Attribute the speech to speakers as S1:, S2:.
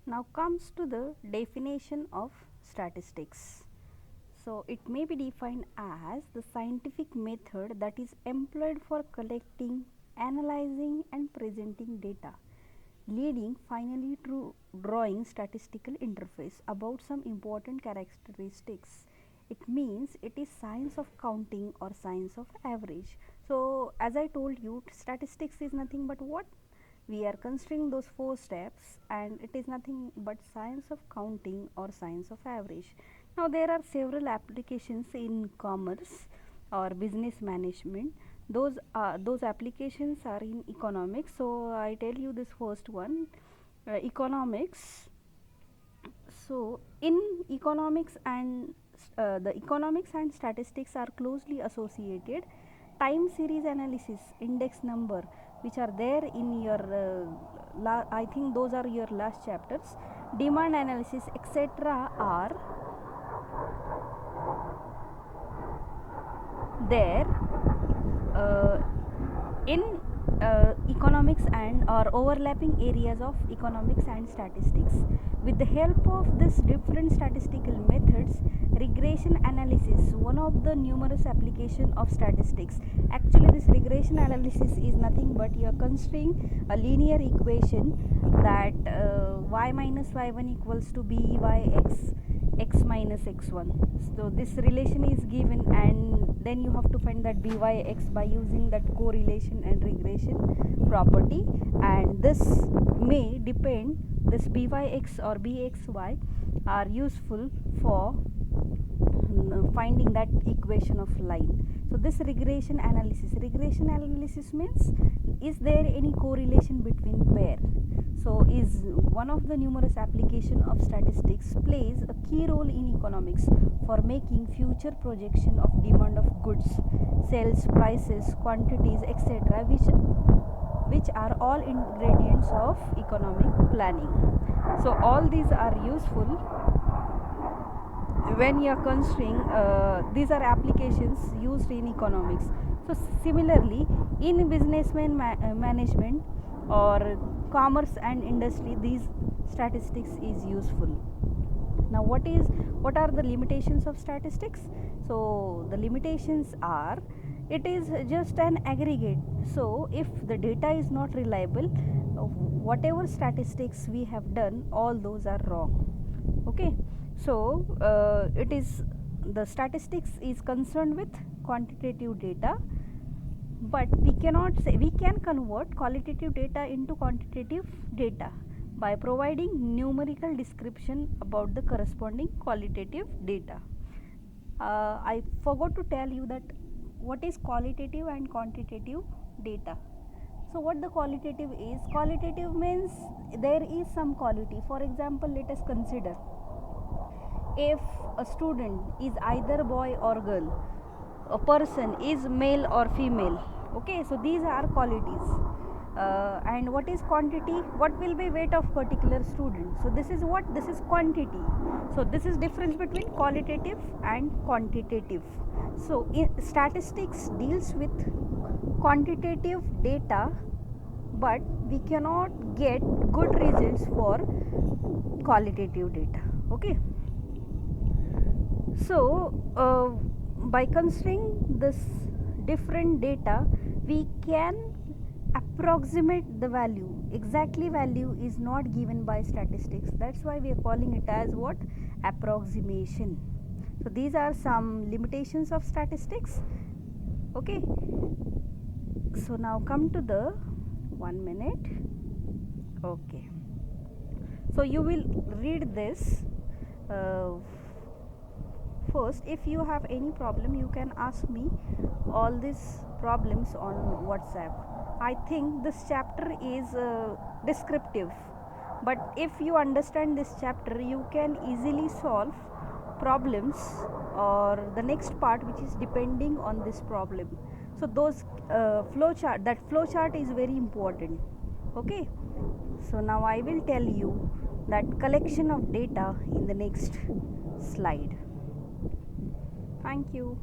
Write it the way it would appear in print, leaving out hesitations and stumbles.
S1: Now comes to the definition of statistics. So it may be defined as the scientific method that is employed for collecting, analyzing and presenting data, leading finally to drawing statistical interface about some important characteristics. It means it is science of counting or science of average. So as I told you, statistics is nothing but what? We are considering those 4 steps, and it is nothing but science of counting or science of average. Now there are several applications in commerce or business management. Those applications are in economics. So I tell you this first one, economics. So in economics and the economics and statistics are closely associated. Time series analysis, index number, which are there in your I think those are your last chapters, demand analysis, etc. are there in economics and or overlapping areas of economics and statistics. With the help of this different statistical methods, regression analysis, one of the numerous application of statistics. Actually this regression analysis is nothing but you are considering a linear equation that y minus y1 equals to by x minus x1. So this relation is given, and then you have to find that byx by using that correlation and regression property, and this may depend, this byx or bxy are useful for finding that equation of line. So this regression analysis means, is there any correlation between pair? So is one of the numerous application of statistics, plays a key role in economics for making future projection of demand of goods, sales prices, quantities, etc., which are all ingredients of economic planning. So all these are useful when you are considering these are applications used in economics. So similarly in business management or commerce and industry, these statistics is useful. Now what are the limitations of statistics? So the limitations are, it is just an aggregate. So if the data is not reliable, whatever statistics we have done, all those are wrong. Okay, so it is, the statistics is concerned with quantitative data, but we cannot say, we can convert qualitative data into quantitative data by providing numerical description about the corresponding qualitative data. I forgot to tell you that what is qualitative and quantitative data. So what the qualitative is, qualitative means there is some quality. For example, let us consider if a student is either boy or girl, a person is male or female. Okay, so these are qualities. And what is quantity? What will be weight of particular student? So this is what, this is quantity. So this is difference between qualitative and quantitative. So statistics deals with quantitative data, but we cannot get good results for qualitative data. Okay, so by considering this different data, we can approximate the value. Exactly value is not given by statistics, that's why we are calling it as what, approximation. So these are some limitations of statistics. Okay, so now come to the 1 minute. Okay, so you will read this first. If you have any problem, you can ask me all these problems on WhatsApp. I think this chapter is descriptive, but if you understand this chapter, you can easily solve problems or the next part which is depending on this problem. So those flow chart is very important. Okay, so now I will tell you that collection of data in the next slide. Thank you.